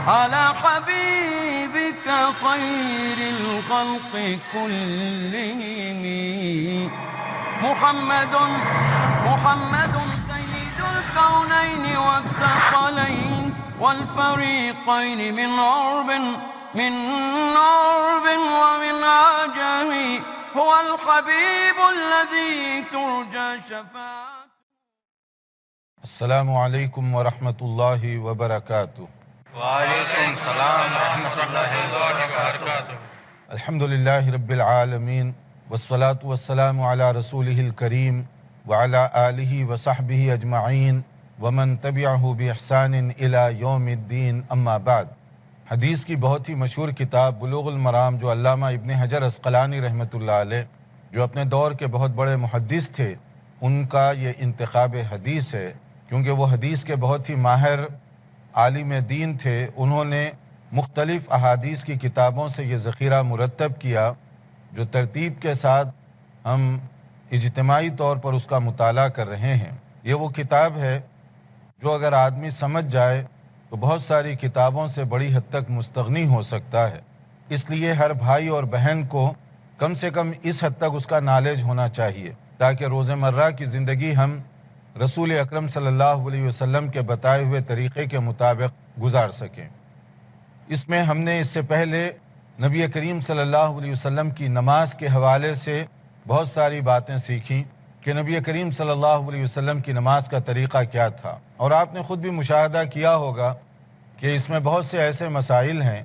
على حبيبك خير الخلق كلهم محمد سيد الكونين والثقلين والفريقين من عرب ومن عجم هو الحبيب الذي ترجى شفاعته. السلام علیکم ورحمۃ اللہ وبرکاتہ. وعلیکم السلام ورحمۃ اللہ وبرکاتہ. الحمدللہ رب العالمین والصلاة والسلام علی رسولہ الکریم وعلی آلہ وصحبہ اجمعین ومن تبعہ بإحسان الی یوم الدین. اما بعد. حدیث کی بہت ہی مشہور کتاب بلوغ المرام جو علامہ ابن حجر عسقلانی رحمۃ اللہ علیہ جو اپنے دور کے بہت بڑے محدث تھے ان کا یہ انتخاب حدیث ہے، کیونکہ وہ حدیث کے بہت ہی ماہر عالم دین تھے. انہوں نے مختلف احادیث کی کتابوں سے یہ ذخیرہ مرتب کیا جو ترتیب کے ساتھ ہم اجتماعی طور پر اس کا مطالعہ کر رہے ہیں. یہ وہ کتاب ہے جو اگر آدمی سمجھ جائے تو بہت ساری کتابوں سے بڑی حد تک مستغنی ہو سکتا ہے. اس لیے ہر بھائی اور بہن کو کم سے کم اس حد تک اس کا نالج ہونا چاہیے تاکہ روزمرہ کی زندگی ہم رسول اکرم صلی اللہ علیہ وسلم کے بتائے ہوئے طریقے کے مطابق گزار سکیں. اس میں ہم نے اس سے پہلے نبی کریم صلی اللہ علیہ وسلم کی نماز کے حوالے سے بہت ساری باتیں سیکھیں کہ نبی کریم صلی اللہ علیہ وسلم کی نماز کا طریقہ کیا تھا. اور آپ نے خود بھی مشاہدہ کیا ہوگا کہ اس میں بہت سے ایسے مسائل ہیں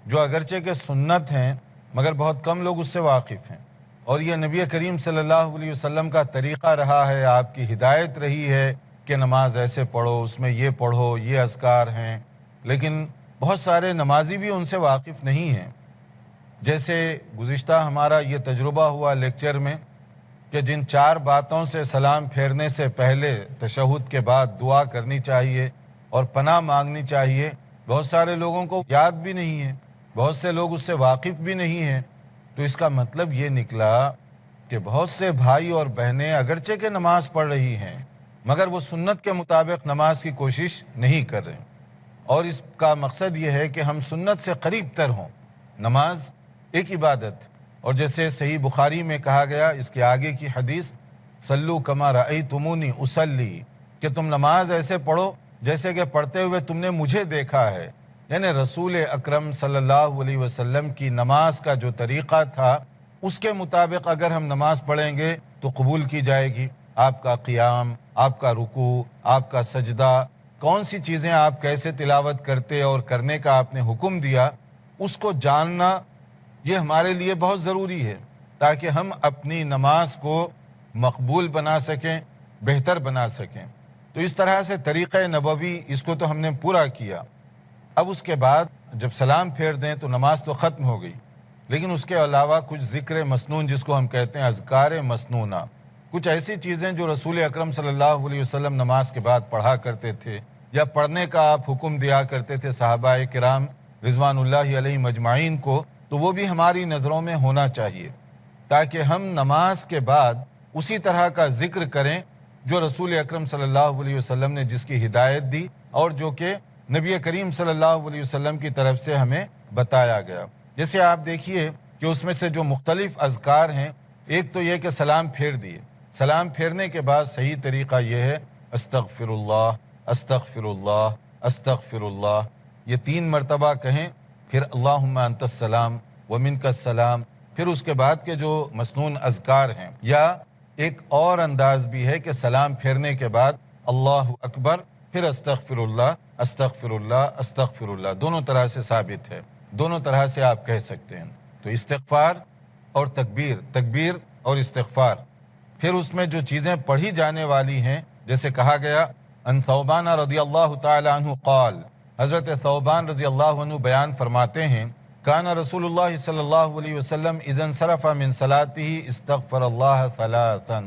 جو اگرچہ کہ سنت ہیں مگر بہت کم لوگ اس سے واقف ہیں. اور یہ نبی کریم صلی اللہ علیہ وسلم کا طریقہ رہا ہے، آپ کی ہدایت رہی ہے کہ نماز ایسے پڑھو، اس میں یہ پڑھو، یہ اذکار ہیں. لیکن بہت سارے نمازی بھی ان سے واقف نہیں ہیں. جیسے گزشتہ ہمارا یہ تجربہ ہوا لیکچر میں کہ جن 4 باتوں سے سلام پھیرنے سے پہلے تشہد کے بعد دعا کرنی چاہیے اور پناہ مانگنی چاہیے، بہت سارے لوگوں کو یاد بھی نہیں ہے، بہت سے لوگ اس سے واقف بھی نہیں ہیں. تو اس کا مطلب یہ نکلا کہ بہت سے بھائی اور بہنیں اگرچہ کہ نماز پڑھ رہی ہیں مگر وہ سنت کے مطابق نماز کی کوشش نہیں کر رہے. اور اس کا مقصد یہ ہے کہ ہم سنت سے قریب تر ہوں. نماز ایک عبادت، اور جیسے صحیح بخاری میں کہا گیا اس کے آگے کی حدیث صلو کما رأیتمونی اصلی، کہ تم نماز ایسے پڑھو جیسے کہ پڑھتے ہوئے تم نے مجھے دیکھا ہے. یعنی رسول اکرم صلی اللہ علیہ وسلم کی نماز کا جو طریقہ تھا اس کے مطابق اگر ہم نماز پڑھیں گے تو قبول کی جائے گی. آپ کا قیام، آپ کا رکوع، آپ کا سجدہ، کون سی چیزیں آپ کیسے تلاوت کرتے اور کرنے کا آپ نے حکم دیا، اس کو جاننا یہ ہمارے لیے بہت ضروری ہے تاکہ ہم اپنی نماز کو مقبول بنا سکیں، بہتر بنا سکیں. تو اس طرح سے طریقہ نبوی اس کو تو ہم نے پورا کیا. اب اس کے بعد جب سلام پھیر دیں تو نماز تو ختم ہو گئی، لیکن اس کے علاوہ کچھ ذکر مسنون جس کو ہم کہتے ہیں اذکار مسنونہ، کچھ ایسی چیزیں جو رسول اکرم صلی اللہ علیہ وسلم نماز کے بعد پڑھا کرتے تھے یا پڑھنے کا آپ حکم دیا کرتے تھے صحابہ کرام رضوان اللہ علیہم اجمعین کو، تو وہ بھی ہماری نظروں میں ہونا چاہیے تاکہ ہم نماز کے بعد اسی طرح کا ذکر کریں جو رسول اکرم صلی اللہ علیہ وسلم نے جس کی ہدایت دی اور جو کہ نبی کریم صلی اللہ علیہ وسلم کی طرف سے ہمیں بتایا گیا. جیسے آپ دیکھیے کہ اس میں سے جو مختلف اذکار ہیں، ایک تو یہ کہ سلام پھیر دیے، سلام پھیرنے کے بعد صحیح طریقہ یہ ہے استغفر اللہ استغفر اللہ استغفر اللہ، یہ 3 مرتبہ کہیں. پھر اللہم انت السلام ومنک السلام. پھر اس کے بعد کے جو مسنون اذکار ہیں، یا ایک اور انداز بھی ہے کہ سلام پھیرنے کے بعد اللہ اکبر پھر استغفر اللہ استغفر اللہ استغفر اللہ. دونوں طرح سے ثابت ہے، دونوں طرح سے آپ کہہ سکتے ہیں. تو استغفار اور تکبیر، تکبیر اور استغفار. پھر اس میں جو چیزیں پڑھی جانے والی ہیں جیسے کہا گیا ان ثوبان رضی اللہ تعالی عنہ قال، حضرت ثوبان رضی اللہ عنہ بیان فرماتے ہیں کان رسول اللہ صلی اللہ علیہ وسلم اذا انصرف من صلاته استغفر اللہ ثلاثا،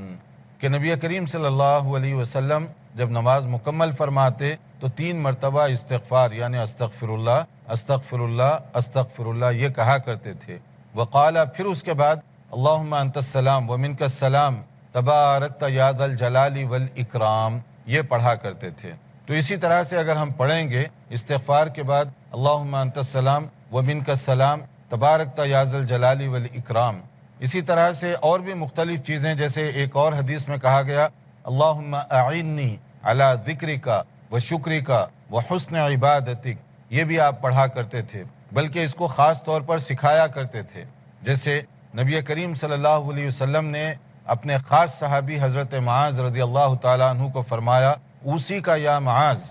کہ نبی کریم صلی اللہ علیہ وسلم جب نماز مکمل فرماتے تو 3 مرتبہ استغفار یعنی استغفر اللہ استغفر اللہ استغفر اللہ یہ کہا کرتے تھے. وقال، پھر اس کے بعد اللہم انت السلام ومنک السلام تبارکت یا ذا الجلال والاکرام یہ پڑھا کرتے تھے. تو اسی طرح سے اگر ہم پڑھیں گے استغفار کے بعد اللہم انت السلام و منک السلام تبارکت یا ذا الجلال والاکرام، اسی طرح سے اور بھی مختلف چیزیں، جیسے ایک اور حدیث میں کہا گیا اللہم اعنی علی ذکرک و شکرک و حسن عبادتک، یہ بھی آپ پڑھا کرتے تھے، بلکہ اس کو خاص طور پر سکھایا کرتے تھے۔ جیسے نبی کریم صلی اللہ علیہ وسلم نے اپنے خاص صحابی حضرت معاذ رضی اللہ تعالیٰ عنہ کو فرمایا اوصی کا یا معاذ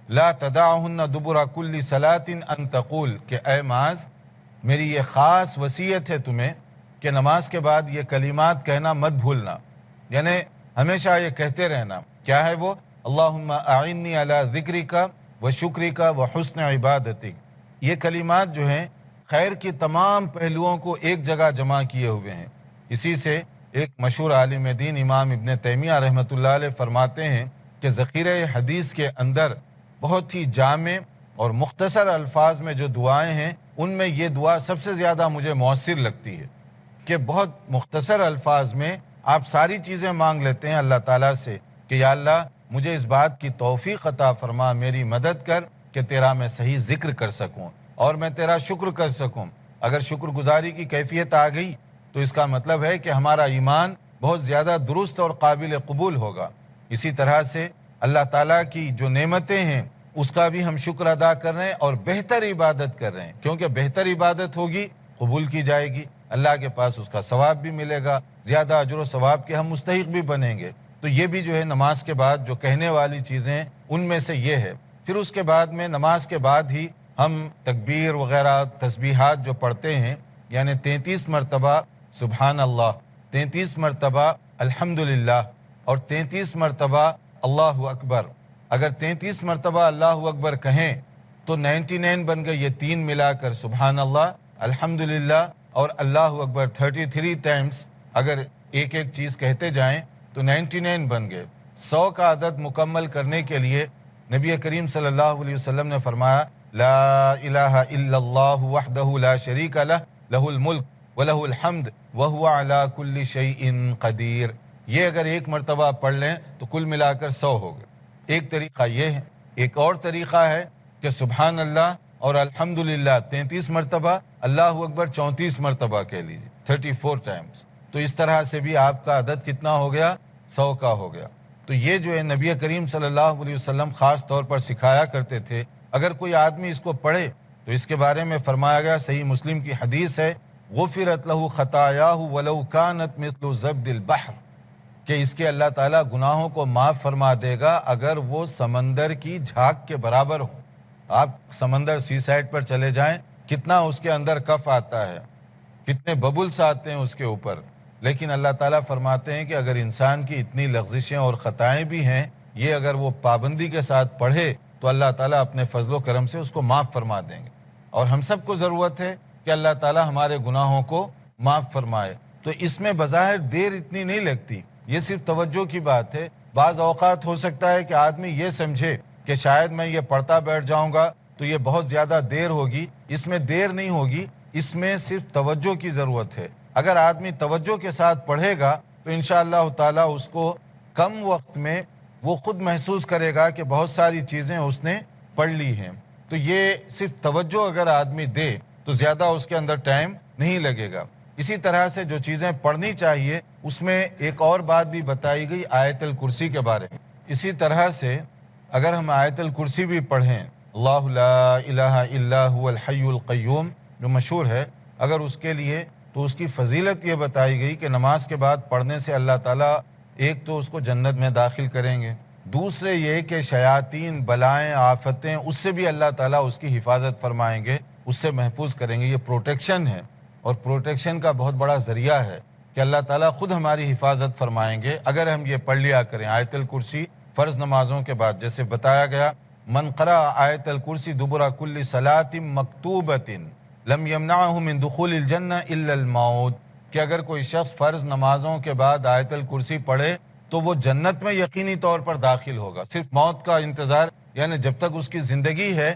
لا تدعہن دبر کل صلاۃ ان تقول، کہ اے معاذ میری یہ خاص وصیت ہے تمہیں کہ نماز کے بعد یہ کلمات کہنا مت بھولنا، یعنی ہمیشہ یہ کہتے رہنا۔ کیا ہے وہ؟ اللہم اعنی علی ذکرک و شکرک و حسن عبادتک۔ یہ کلمات جو ہیں خیر کی تمام پہلوؤں کو ایک جگہ جمع کیے ہوئے ہیں۔ اسی سے ایک مشہور عالم دین امام ابن تیمیہ رحمۃ اللہ علیہ فرماتے ہیں کہ ذخیرہ حدیث کے اندر بہت ہی جامع اور مختصر الفاظ میں جو دعائیں ہیں ان میں یہ دعا سب سے زیادہ مجھے مؤثر لگتی ہے، کہ بہت مختصر الفاظ میں آپ ساری چیزیں مانگ لیتے ہیں اللہ تعالیٰ سے کہ یا اللہ مجھے اس بات کی توفیق عطا فرما، میری مدد کر کہ تیرا میں صحیح ذکر کر سکوں اور میں تیرا شکر کر سکوں۔ اگر شکر گزاری کی کیفیت آ گئی تو اس کا مطلب ہے کہ ہمارا ایمان بہت زیادہ درست اور قابل قبول ہوگا۔ اسی طرح سے اللہ تعالیٰ کی جو نعمتیں ہیں اس کا بھی ہم شکر ادا کر رہے ہیں اور بہتر عبادت کر رہے ہیں، کیونکہ بہتر عبادت ہوگی قبول کی جائے گی، اللہ کے پاس اس کا ثواب بھی ملے گا، زیادہ اجر و ثواب کے ہم مستحق بھی بنیں گے۔ تو یہ بھی جو ہے نماز کے بعد جو کہنے والی چیزیں ان میں سے یہ ہے۔ پھر اس کے بعد میں نماز کے بعد ہی ہم تکبیر وغیرہ تسبیحات جو پڑھتے ہیں، یعنی 33 مرتبہ سبحان اللہ، 33 مرتبہ الحمدللہ اور 33 مرتبہ اللہ اکبر۔ اگر 33 مرتبہ اللہ اکبر کہیں تو 99 بن گئے، یہ تین ملا کر سبحان اللہ، الحمدللہ اور اللہ اکبر 33 ٹائمز اگر ایک ایک چیز کہتے جائیں تو 99 بن گئے۔ 100 کا عدد مکمل کرنے کے لیے نبی کریم صلی اللہ علیہ وسلم نے فرمایا لا الہ الا اللہ وحدہ لا شریک لہ لہ الملک وَلَهُ الْحَمْدُ وَهُوَ عَلَى كُلِّ شَيْءٍ قَدِيرٌ۔ یہ اگر ایک مرتبہ پڑھ لیں تو کل ملا کر 100 ہو گئے۔ ایک طریقہ یہ ہے۔ ایک اور طریقہ ہے کہ سبحان اللہ اور الحمدللہ 33 مرتبہ، اللہ اکبر 34 مرتبہ کہہ لیجیے، 34 ٹائمز۔ تو اس طرح سے بھی آپ کا عدد کتنا ہو گیا؟ 100 کا ہو گیا۔ تو یہ جو ہے نبی کریم صلی اللہ علیہ وسلم خاص طور پر سکھایا کرتے تھے۔ اگر کوئی آدمی اس کو پڑھے تو اس کے بارے میں فرمایا گیا، صحیح مسلم کی حدیث ہے، غفرت لہ خطایاہ ولو کانت مثل زبد البحر، کہ اس کے اللہ تعالیٰ گناہوں کو معاف فرما دے گا اگر وہ سمندر کی جھاگ کے برابر ہو۔ آپ سمندر سی سائڈ پر چلے جائیں، کتنا اس کے اندر کف آتا ہے، کتنے ببلس آتے ہیں اس کے اوپر، لیکن اللہ تعالیٰ فرماتے ہیں کہ اگر انسان کی اتنی لغزشیں اور خطائیں بھی ہیں، یہ اگر وہ پابندی کے ساتھ پڑھے تو اللہ تعالیٰ اپنے فضل و کرم سے اس کو معاف فرما دیں گے۔ اور ہم سب کو ضرورت ہے کہ اللہ تعالیٰ ہمارے گناہوں کو معاف فرمائے۔ تو اس میں بظاہر دیر اتنی نہیں لگتی، یہ صرف توجہ کی بات ہے۔ بعض اوقات ہو سکتا ہے کہ آدمی یہ سمجھے کہ شاید میں یہ پڑھتا بیٹھ جاؤں گا تو یہ بہت زیادہ دیر ہوگی۔ اس میں دیر نہیں ہوگی، اس میں صرف توجہ کی ضرورت ہے۔ اگر آدمی توجہ کے ساتھ پڑھے گا تو انشاءاللہ تعالیٰ اس کو کم وقت میں وہ خود محسوس کرے گا کہ بہت ساری چیزیں اس نے پڑھ لی ہیں۔ تو یہ صرف توجہ اگر آدمی دے تو زیادہ اس کے اندر ٹائم نہیں لگے گا۔ اسی طرح سے جو چیزیں پڑھنی چاہیے اس میں ایک اور بات بھی بتائی گئی آیت الکرسی کے بارے میں۔ اسی طرح سے اگر ہم آیت الکرسی بھی پڑھیں، اللہ لا الہ الا هو الحی القیوم جو مشہور ہے، اگر اس کے لیے تو اس کی فضیلت یہ بتائی گئی کہ نماز کے بعد پڑھنے سے اللہ تعالیٰ ایک تو اس کو جنت میں داخل کریں گے، دوسرے یہ کہ شیاطین، بلائیں، آفتیں، اس سے بھی اللہ تعالیٰ اس کی حفاظت فرمائیں گے، اس سے محفوظ کریں گے۔ یہ پروٹیکشن ہے، اور پروٹیکشن کا بہت بڑا ذریعہ ہے کہ اللہ تعالیٰ خود ہماری حفاظت فرمائیں گے اگر ہم یہ پڑھ لیا کریں آیت الکرسی فرض نمازوں کے بعد۔ جیسے بتایا گیا من قرأ آیت الکرسی دبر کل صلاۃ مکتوبۃ لم یمنعہ من دخول الجنہ الا الموت، کہ اگر کوئی شخص فرض نمازوں کے بعد آیت الکرسی پڑھے تو وہ جنت میں یقینی طور پر داخل ہوگا۔ صرف موت کا انتظار، یعنی جب تک اس کی زندگی ہے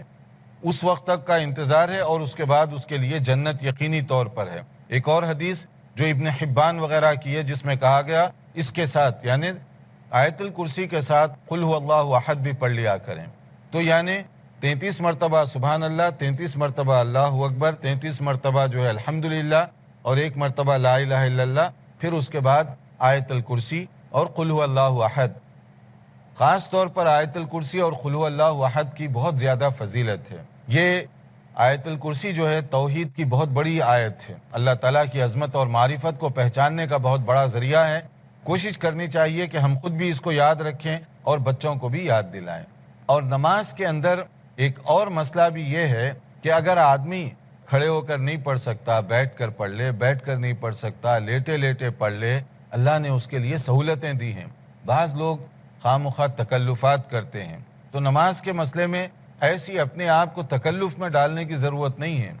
اس وقت تک کا انتظار ہے، اور اس کے بعد اس کے لیے جنت یقینی طور پر ہے۔ ایک اور حدیث جو ابن حبان وغیرہ کی ہے جس میں کہا گیا اس کے ساتھ، یعنی آیت الکرسی کے ساتھ قل هو اللہ احد بھی پڑھ لیا کریں. تو یعنی 33 مرتبہ سبحان اللہ، 33 مرتبہ اللہ اکبر، 33 مرتبہ جو ہے الحمدللہ، اور 1 مرتبہ لا الہ الا اللہ، پھر اس کے بعد آیت الکرسی اور قل هو اللہ احد. خاص طور پر آیت الکرسی اور قل هو اللہ احد کی بہت زیادہ فضیلت ہے. یہ آیت الکرسی جو ہے توحید کی بہت بڑی آیت ہے، اللہ تعالیٰ کی عظمت اور معرفت کو پہچاننے کا بہت بڑا ذریعہ ہے. کوشش کرنی چاہیے کہ ہم خود بھی اس کو یاد رکھیں اور بچوں کو بھی یاد دلائیں. اور نماز کے اندر ایک اور مسئلہ بھی یہ ہے کہ اگر آدمی کھڑے ہو کر نہیں پڑھ سکتا، بیٹھ کر پڑھ لے، بیٹھ کر نہیں پڑھ سکتا، لیٹے لیٹے پڑھ لے، اللہ نے اس کے لیے سہولتیں دی ہیں. بعض لوگ خواہ مخواہ تکلفات کرتے ہیں، تو نماز کے مسئلے میں ایسی اپنے آپ کو تکلف میں ڈالنے کی ضرورت نہیں ہے.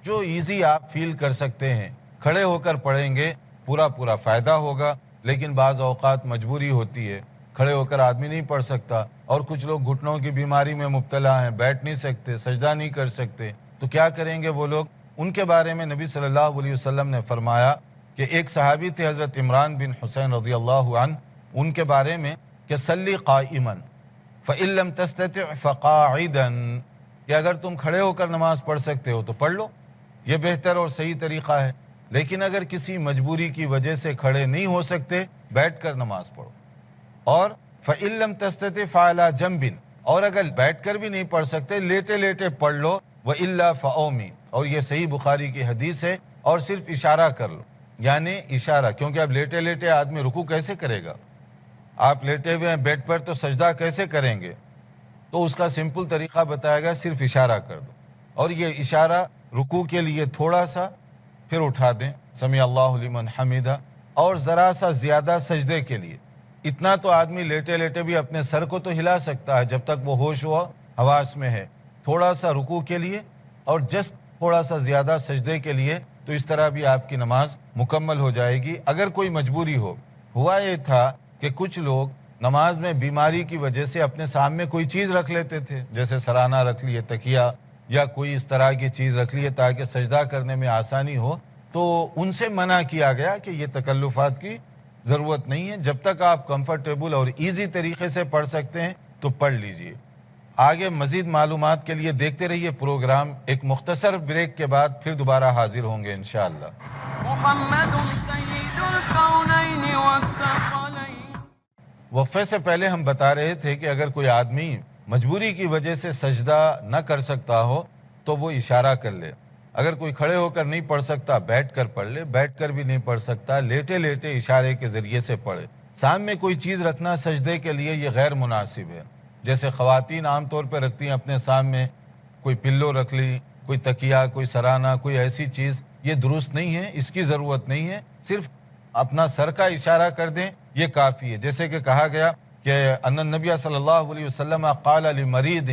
جو ایزی آپ فیل کر سکتے ہیں کھڑے ہو کر پڑھیں گے، پورا فائدہ ہوگا. لیکن بعض اوقات مجبوری ہوتی ہے، کھڑے ہو کر آدمی نہیں پڑھ سکتا، اور کچھ لوگ گھٹنوں کی بیماری میں مبتلا ہیں، بیٹھ نہیں سکتے، سجدہ نہیں کر سکتے، تو کیا کریں گے وہ لوگ؟ ان کے بارے میں نبی صلی اللہ علیہ وسلم نے فرمایا کہ ایک صحابی تھے حضرت عمران بن حسین رضی اللہ عنہ، ان کے بارے میں کہ صلی قائما فإن لم تستطع فقاعدا، کہ اگر تم کھڑے ہو کر نماز پڑھ سکتے ہو تو پڑھ لو، یہ بہتر اور صحیح طریقہ ہے. لیکن اگر کسی مجبوری کی وجہ سے کھڑے نہیں ہو سکتے، بیٹھ کر نماز پڑھو. اور فإن لم تستطع فعلى جنب، اور اگر بیٹھ کر بھی نہیں پڑھ سکتے لیٹے لیٹے پڑھ لو. وإلا فأومی، اور یہ صحیح بخاری کی حدیث ہے، اور صرف اشارہ کر لو. یعنی اشارہ، کیونکہ اب لیٹے لیٹے آدمی رکوع کیسے کرے گا؟ آپ لیٹے ہوئے ہیں بیڈ پر تو سجدہ کیسے کریں گے؟ تو اس کا سمپل طریقہ بتایا گیا، صرف اشارہ کر دو. اور یہ اشارہ رکوع کے لیے تھوڑا سا، پھر اٹھا دیں سمیع اللہ لمن حمیدہ، اور ذرا سا زیادہ سجدے کے لیے. اتنا تو آدمی لیٹے لیٹے بھی اپنے سر کو تو ہلا سکتا ہے جب تک وہ ہوش و حواس میں ہے. تھوڑا سا رکوع کے لیے اور جسٹ تھوڑا سا زیادہ سجدے کے لیے، تو اس طرح بھی آپ کی نماز مکمل ہو جائے گی اگر کوئی مجبوری ہو. ہوا یہ تھا کہ کچھ لوگ نماز میں بیماری کی وجہ سے اپنے سامنے کوئی چیز رکھ لیتے تھے، جیسے سرانہ رکھ لیے، تکیہ، یا کوئی اس طرح کی چیز رکھ لیے تاکہ سجدہ کرنے میں آسانی ہو. تو ان سے منع کیا گیا کہ یہ تکلفات کی ضرورت نہیں ہے. جب تک آپ کمفرٹیبل اور ایزی طریقے سے پڑھ سکتے ہیں تو پڑھ لیجئے. آگے مزید معلومات کے لیے دیکھتے رہیے پروگرام. ایک مختصر بریک کے بعد پھر دوبارہ حاضر ہوں گے انشاءاللہ. محمد سید الکونین والثقلین. وقفے سے پہلے ہم بتا رہے تھے کہ اگر کوئی آدمی مجبوری کی وجہ سے سجدہ نہ کر سکتا ہو تو وہ اشارہ کر لے. اگر کوئی کھڑے ہو کر نہیں پڑھ سکتا بیٹھ کر پڑھ لے، بیٹھ کر بھی نہیں پڑھ سکتا لیٹے لیٹے اشارے کے ذریعے سے پڑھے. سامنے کوئی چیز رکھنا سجدے کے لیے یہ غیر مناسب ہے. جیسے خواتین عام طور پہ رکھتی ہیں اپنے سامنے، کوئی پلو رکھ لی، کوئی تکیہ، کوئی سرانہ، کوئی ایسی چیز، یہ درست نہیں ہے، اس کی ضرورت نہیں ہے. صرف اپنا سر کا اشارہ کر دیں یہ کافی ہے. جیسے کہ کہا گیا کہ ان النبی صلی اللہ علیہ وسلم قال لمریض،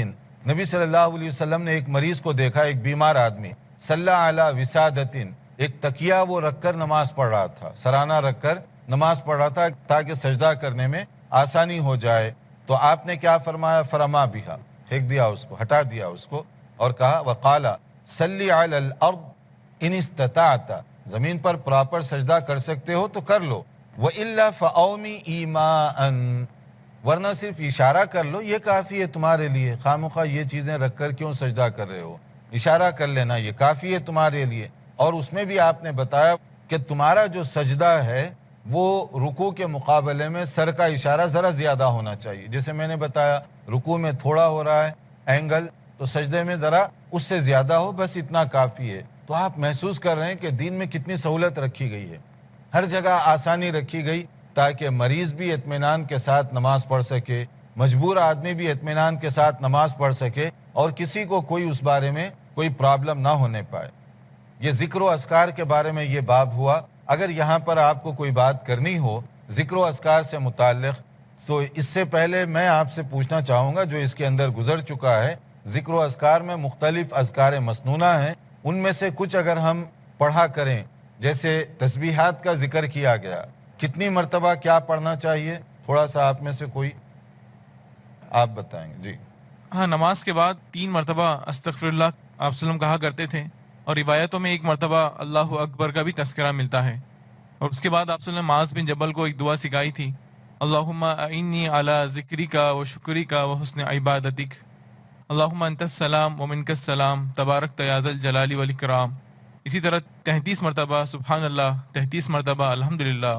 نبی صلی اللہ علیہ وسلم نے ایک مریض کو دیکھا، ایک بیمار آدمی، صلی علی وسادۃ، ایک تکیہ وہ رکھ کر نماز پڑھ رہا تھا، سرانہ رکھ کر نماز پڑھ رہا تھا تاکہ سجدہ کرنے میں آسانی ہو جائے. تو آپ نے کیا فرمایا؟ فرما بہا، پھینک دیا اس کو، ہٹا دیا اس کو، اور کہا وقال صلی علی الارض ان استطعت، زمین پر پراپر سجدہ کر سکتے ہو تو کر لو. وَإِلَّا فَأَوْمِ إِيمَاءً، ورنہ صرف اشارہ کر لو، یہ کافی ہے تمہارے لیے. خواہ یہ چیزیں رکھ کر کیوں سجدہ کر رہے ہو؟ اشارہ کر لینا یہ کافی ہے تمہارے لیے. اور اس میں بھی آپ نے بتایا کہ تمہارا جو سجدہ ہے وہ رکوع کے مقابلے میں سر کا اشارہ ذرا زیادہ ہونا چاہیے. جیسے میں نے بتایا رکوع میں تھوڑا ہو رہا ہے اینگل، تو سجدے میں ذرا اس سے زیادہ ہو، بس اتنا کافی ہے. تو آپ محسوس کر رہے ہیں کہ دین میں کتنی سہولت رکھی گئی ہے، ہر جگہ آسانی رکھی گئی تاکہ مریض بھی اطمینان کے ساتھ نماز پڑھ سکے، مجبور آدمی بھی اطمینان کے ساتھ نماز پڑھ سکے، اور کسی کو کوئی اس بارے میں کوئی پرابلم نہ ہونے پائے. یہ ذکر و اذکار کے بارے میں یہ باب ہوا. اگر یہاں پر آپ کو کوئی بات کرنی ہو ذکر و اذکار سے متعلق، تو اس سے پہلے میں آپ سے پوچھنا چاہوں گا جو اس کے اندر گزر چکا ہے. ذکر و اذکار میں مختلف اذکار مسنونہ ہیں، ان میں سے کچھ اگر ہم پڑھا کریں، جیسے تسبیحات کا ذکر کیا گیا، کتنی مرتبہ کیا پڑھنا چاہیے؟ تھوڑا سا آپ میں سے کوئی آپ بتائیں گے. جی ہاں، نماز کے بعد 3 مرتبہ استغفر اللہ آپ وسلم کہا کرتے تھے، اور روایتوں میں 1 مرتبہ اللہ اکبر کا بھی تذکرہ ملتا ہے. اور اس کے بعد آپ وسلم معاذ بن جبل کو ایک دعا سکھائی تھی، اللہم اعنی علی ذکرک و شکرک و حسن عبادتک، اللہم انت السلام و منک السلام تبارک یا ذا الجلال والاکرام۔ اسی طرح 33 مرتبہ سبحان اللہ، 33 مرتبہ الحمدللہ،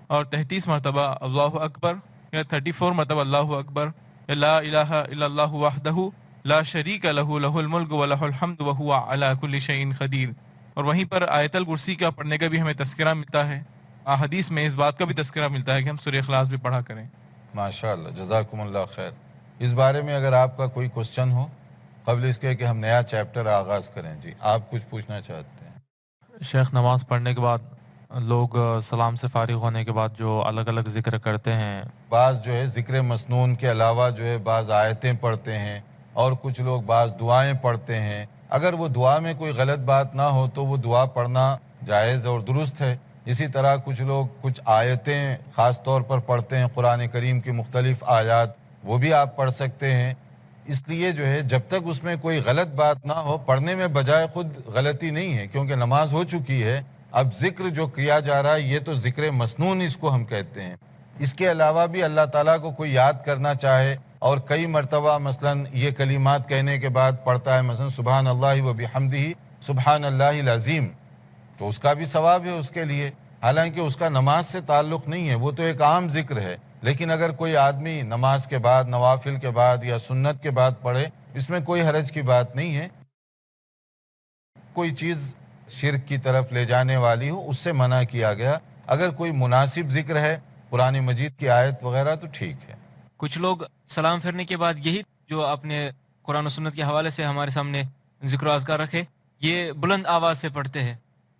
اور 33 مرتبہ اللہ اکبر، یا 34 مرتبہ اللہ اکبر، یا لا الہ الا اللہ وحدہ لا شریک لہ لہ الملک و لہ الحمد وہو علی کل شیء قدیر۔ اور وہیں پر آیت الکرسی کا پڑھنے کا بھی ہمیں تذکرہ ملتا ہے، احادیث میں اس بات کا بھی تذکرہ ملتا ہے کہ ہم سورہ اخلاص بھی پڑھا کریں۔ ماشاءاللہ، جزاکم اللہ خیر۔ اس بارے میں اگر آپ کا کوئی کوشچن ہو قبل اس کے کہ ہم نیا چیپٹر آغاز کریں، جی آپ کچھ پوچھنا چاہتے ہیں؟ شیخ، نماز پڑھنے کے بعد لوگ سلام سے فارغ ہونے کے بعد جو الگ الگ ذکر کرتے ہیں، بعض جو ہے ذکر مسنون کے علاوہ جو ہے بعض آیتیں پڑھتے ہیں، اور کچھ لوگ بعض دعائیں پڑھتے ہیں۔ اگر وہ دعا میں کوئی غلط بات نہ ہو تو وہ دعا پڑھنا جائز اور درست ہے۔ اسی طرح کچھ لوگ کچھ آیتیں خاص طور پر پڑھتے ہیں، قرآن کریم کی مختلف آیات، وہ بھی آپ پڑھ سکتے ہیں۔ اس لیے جو ہے جب تک اس میں کوئی غلط بات نہ ہو، پڑھنے میں بجائے خود غلطی نہیں ہے، کیونکہ نماز ہو چکی ہے۔ اب ذکر جو کیا جا رہا ہے یہ تو ذکر مسنون اس کو ہم کہتے ہیں۔ اس کے علاوہ بھی اللہ تعالیٰ کو کوئی یاد کرنا چاہے اور کئی مرتبہ مثلا یہ کلمات کہنے کے بعد پڑھتا ہے، مثلا سبحان اللہ و بحمدہ سبحان اللہ العظیم، تو اس کا بھی ثواب ہے اس کے لیے، حالانکہ اس کا نماز سے تعلق نہیں ہے، وہ تو ایک عام ذکر ہے۔ لیکن اگر کوئی آدمی نماز کے بعد، نوافل کے بعد یا سنت کے بعد پڑھے، اس میں کوئی حرج کی بات نہیں ہے۔ کوئی چیز شرک کی طرف لے جانے والی ہو اس سے منع کیا گیا۔ اگر کوئی مناسب ذکر ہے، قرآن مجید کی آیت وغیرہ، تو ٹھیک ہے۔ کچھ لوگ سلام پھیرنے کے بعد یہی جو اپنے قرآن و سنت کے حوالے سے ہمارے سامنے ذکر و اذکار رکھے، یہ بلند آواز سے پڑھتے ہیں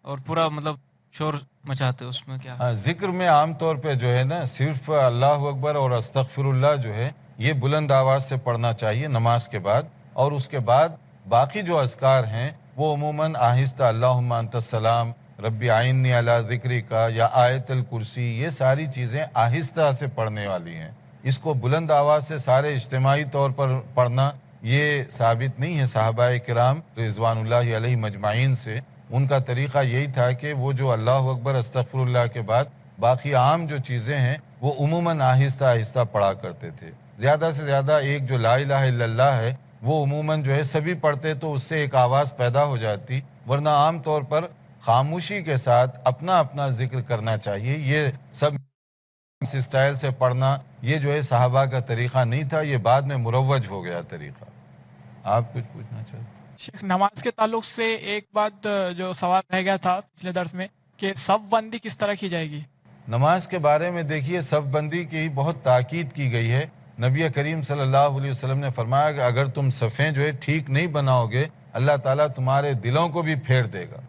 اور پورا مطلب شور مچاتے، اس میں کیا؟ ہاں، ذکر میں عام طور پہ جو ہے نا صرف اللہ اکبر اور استغفر اللہ جو ہے یہ بلند آواز سے پڑھنا چاہیے نماز کے بعد، اور اس کے بعد باقی جو اذکار ہیں وہ عموماً آہستہ، اللہم انت السلام ربی اعنی علی ذکرک یا آیت الکرسی، یہ ساری چیزیں آہستہ سے پڑھنے والی ہیں۔ اس کو بلند آواز سے سارے اجتماعی طور پر پڑھنا یہ ثابت نہیں ہے۔ صحابہ کرام رضوان اللہ علیہ مجمعین سے ان کا طریقہ یہی تھا کہ وہ جو اللہ اکبر استغفر اللہ کے بعد باقی عام جو چیزیں ہیں وہ عموماً آہستہ آہستہ پڑھا کرتے تھے۔ زیادہ سے زیادہ ایک جو لا الہ الا اللہ ہے وہ عموماً جو ہے سبھی پڑھتے تو اس سے ایک آواز پیدا ہو جاتی، ورنہ عام طور پر خاموشی کے ساتھ اپنا اپنا ذکر کرنا چاہیے۔ یہ سب اس اسٹائل سے پڑھنا یہ جو ہے صحابہ کا طریقہ نہیں تھا، یہ بعد میں مروج ہو گیا طریقہ۔ آپ کچھ پوچھنا چاہتے ہیں؟ شیخ، نماز کے تعلق سے ایک بات جو سوال رہ گیا تھا پچھلے درس میں کہ صف بندی کس طرح کی جائے گی؟ نماز کے بارے میں دیکھیے صف بندی کی بہت تاکید کی گئی ہے۔ نبی کریم صلی اللہ علیہ وسلم نے فرمایا کہ اگر تم صفیں جو ہے ٹھیک نہیں بناؤ گے، اللہ تعالیٰ تمہارے دلوں کو بھی پھیر دے گا۔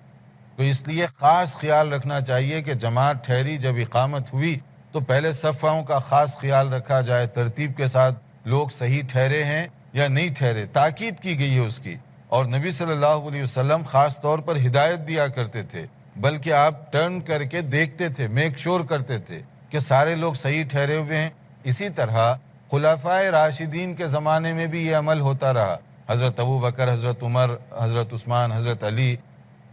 تو اس لیے خاص خیال رکھنا چاہیے کہ جماعت ٹھہری، جب اقامت ہوئی تو پہلے صفوں کا خاص خیال رکھا جائے، ترتیب کے ساتھ لوگ صحیح ٹھہرے ہیں یا نہیں ٹھہرے، تاکید کی گئی ہے اس کی۔ اور نبی صلی اللہ علیہ وسلم خاص طور پر ہدایت دیا کرتے تھے، بلکہ آپ ٹرن کر کے دیکھتے تھے، میک شور کرتے تھے کہ سارے لوگ صحیح ٹھہرے ہوئے ہیں۔ اسی طرح خلفائے راشدین کے زمانے میں بھی یہ عمل ہوتا رہا، حضرت ابو بکر، حضرت عمر، حضرت عثمان، حضرت علی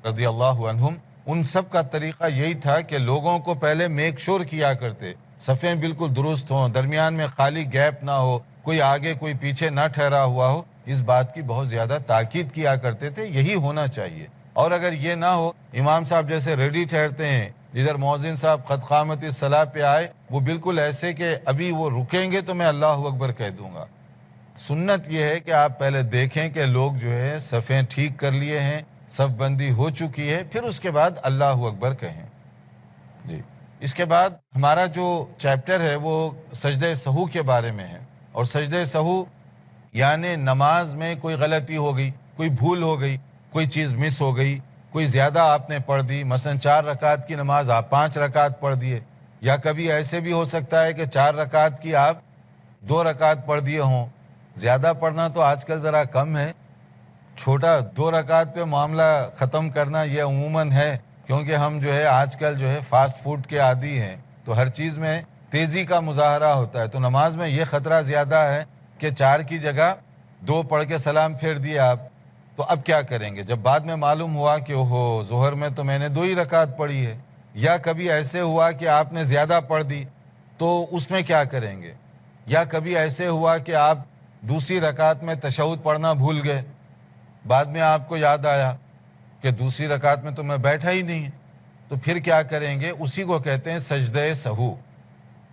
رضی اللہ عنہم، ان سب کا طریقہ یہی تھا کہ لوگوں کو پہلے میک شور کیا کرتے، صفیں بالکل درست ہوں، درمیان میں خالی گیپ نہ ہو، کوئی آگے کوئی پیچھے نہ ٹھہرا ہوا ہو، اس بات کی بہت زیادہ تاکید کیا کرتے تھے، یہی ہونا چاہیے۔ اور اگر یہ نہ ہو، امام صاحب جیسے ریڈی ٹھہرتے ہیں، ادھر مؤذن صاحب قد قامت الصلاۃ پہ آئے، وہ بالکل ایسے کہ ابھی وہ رکیں گے تو میں اللہ اکبر کہہ دوں گا۔ سنت یہ ہے کہ آپ پہلے دیکھیں کہ لوگ جو ہے صفیں ٹھیک کر لیے ہیں، صف بندی ہو چکی ہے، پھر اس کے بعد اللہ اکبر کہیں۔ جی، اس کے بعد ہمارا جو چیپٹر ہے وہ سجدہ سہو کے بارے میں ہے، اور سجدہ سہو یعنی نماز میں کوئی غلطی ہو گئی، کوئی بھول ہو گئی، کوئی چیز مس ہو گئی، کوئی زیادہ آپ نے پڑھ دی، مثلا 4 رکعت کی نماز آپ 5 رکعت پڑھ دیے، یا کبھی ایسے بھی ہو سکتا ہے کہ 4 رکعت کی آپ 2 رکعت پڑھ دیے ہوں۔ زیادہ پڑھنا تو آج کل ذرا کم ہے، چھوٹا 2 رکعت پہ معاملہ ختم کرنا یہ عموماً ہے، کیونکہ ہم جو ہے آج کل جو ہے فاسٹ فوڈ کے عادی ہیں، تو ہر چیز میں تیزی کا مظاہرہ ہوتا ہے، تو نماز میں یہ خطرہ زیادہ ہے کہ 4 کی جگہ 2 پڑھ کے سلام پھیر دیے آپ، تو اب کیا کریں گے؟ جب بعد میں معلوم ہوا کہ اوہو ظہر میں تو میں نے 2 ہی رکعت پڑھی ہے، یا کبھی ایسے ہوا کہ آپ نے زیادہ پڑھ دی، تو اس میں کیا کریں گے؟ یا کبھی ایسے ہوا کہ آپ دوسری رکعت میں تشہد پڑھنا بھول گئے، بعد میں آپ کو یاد آیا کہ دوسری رکعت میں تو میں بیٹھا ہی نہیں، تو پھر کیا کریں گے؟ اسی کو کہتے ہیں سجدہ سہو۔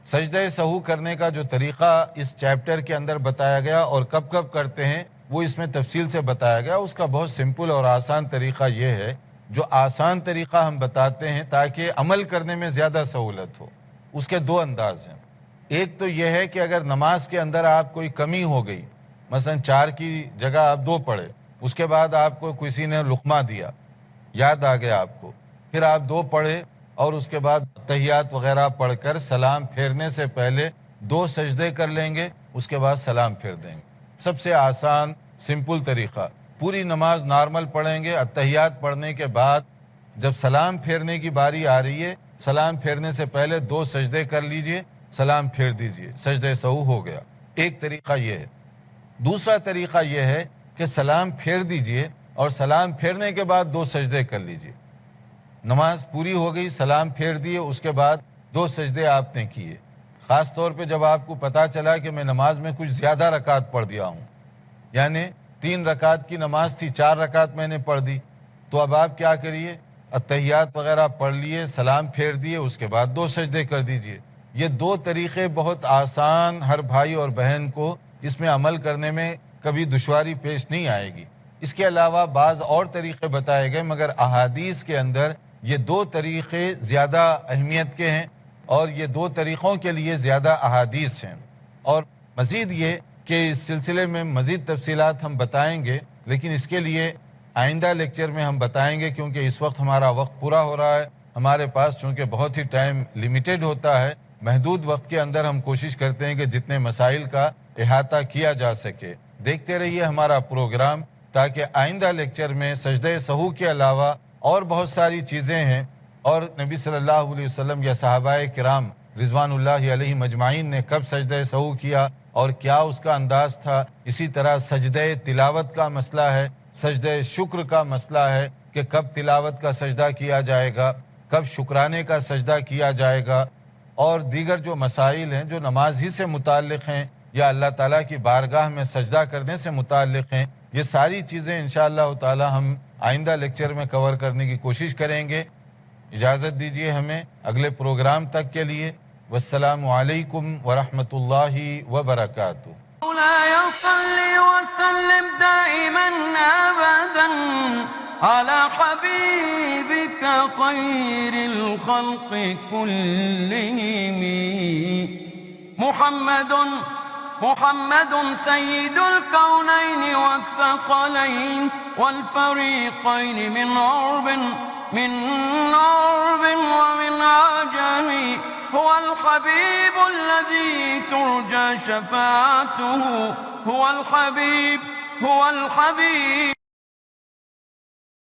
سجدہ سہو کرنے کا جو طریقہ اس چیپٹر کے اندر بتایا گیا اور کب کب کرتے ہیں وہ اس میں تفصیل سے بتایا گیا۔ اس کا بہت سمپل اور آسان طریقہ یہ ہے، جو آسان طریقہ ہم بتاتے ہیں تاکہ عمل کرنے میں زیادہ سہولت ہو۔ اس کے دو انداز ہیں۔ ایک تو یہ ہے کہ اگر نماز کے اندر آپ کوئی کمی ہو گئی، مثلا 4 کی جگہ آپ 2 پڑھے، اس کے بعد آپ کو کسی نے لقمہ دیا، یاد آ گیا آپ کو، پھر آپ 2 پڑھے اور اس کے بعد تحیات وغیرہ پڑھ کر سلام پھیرنے سے پہلے 2 سجدے کر لیں گے، اس کے بعد سلام پھیر دیں گے۔ سب سے آسان سمپل طریقہ۔ پوری نماز نارمل پڑھیں گے، التحیات پڑھنے کے بعد جب سلام پھیرنے کی باری آ رہی ہے، سلام پھیرنے سے پہلے 2 سجدے کر لیجئے، سلام پھیر دیجئے، سجدہ سہو ہو گیا۔ ایک طریقہ یہ ہے۔ دوسرا طریقہ یہ ہے کہ سلام پھیر دیجئے اور سلام پھیرنے کے بعد 2 سجدے کر لیجئے۔ نماز پوری ہو گئی، سلام پھیر دیے، اس کے بعد 2 سجدے آپ نے کیے۔ خاص طور پہ جب آپ کو پتا چلا کہ میں نماز میں کچھ زیادہ رکعت پڑھ دیا ہوں، یعنی 3 رکعت کی نماز تھی، 4 رکعت میں نے پڑھ دی، تو اب آپ کیا کریے؟ التحیات وغیرہ پڑھ لیے، سلام پھیر دیے، اس کے بعد 2 سجدے کر دیجئے۔ یہ 2 طریقے بہت آسان، ہر بھائی اور بہن کو اس میں عمل کرنے میں کبھی دشواری پیش نہیں آئے گی۔ اس کے علاوہ بعض اور طریقے بتائے گئے، مگر احادیث کے اندر یہ 2 طریقے زیادہ اہمیت کے ہیں اور یہ 2 طریقوں کے لیے زیادہ احادیث ہیں۔ اور مزید یہ کہ اس سلسلے میں مزید تفصیلات ہم بتائیں گے، لیکن اس کے لیے آئندہ لیکچر میں ہم بتائیں گے، کیونکہ اس وقت ہمارا وقت پورا ہو رہا ہے ہمارے پاس، چونکہ بہت ہی ٹائم لیمیٹڈ ہوتا ہے۔ محدود وقت کے اندر ہم کوشش کرتے ہیں کہ جتنے مسائل کا احاطہ کیا جا سکے۔ دیکھتے رہیے ہمارا پروگرام، تاکہ آئندہ لیکچر میں سجدہ سہو کے علاوہ اور بہت ساری چیزیں ہیں، اور نبی صلی اللہ علیہ وسلم یا صحابہ کرام رضوان اللہ علیہ مجمعین نے کب سجدہ سہو کیا اور کیا اس کا انداز تھا۔ اسی طرح سجدہ تلاوت کا مسئلہ ہے، سجدہ شکر کا مسئلہ ہے کہ کب تلاوت کا سجدہ کیا جائے گا، کب شکرانے کا سجدہ کیا جائے گا، اور دیگر جو مسائل ہیں جو نماز ہی سے متعلق ہیں یا اللہ تعالیٰ کی بارگاہ میں سجدہ کرنے سے متعلق ہیں، یہ ساری چیزیں انشاءاللہ تعالی ہم آئندہ لیکچر میں کور کرنے کی کوشش کریں گے۔ اجازت دیجیے ہمیں اگلے پروگرام تک کے لیے۔ والسلام علیکم ورحمۃ اللہ وبرکاتہ۔ مولاي صل وسلم دائما أبدا على حبيبك خير الخلق كلهم محمد سيد الكونين والثقلين والفريقين من عرب ومن عجم، هو الحبيب الذي ترجى شفاعته، هو الحبيب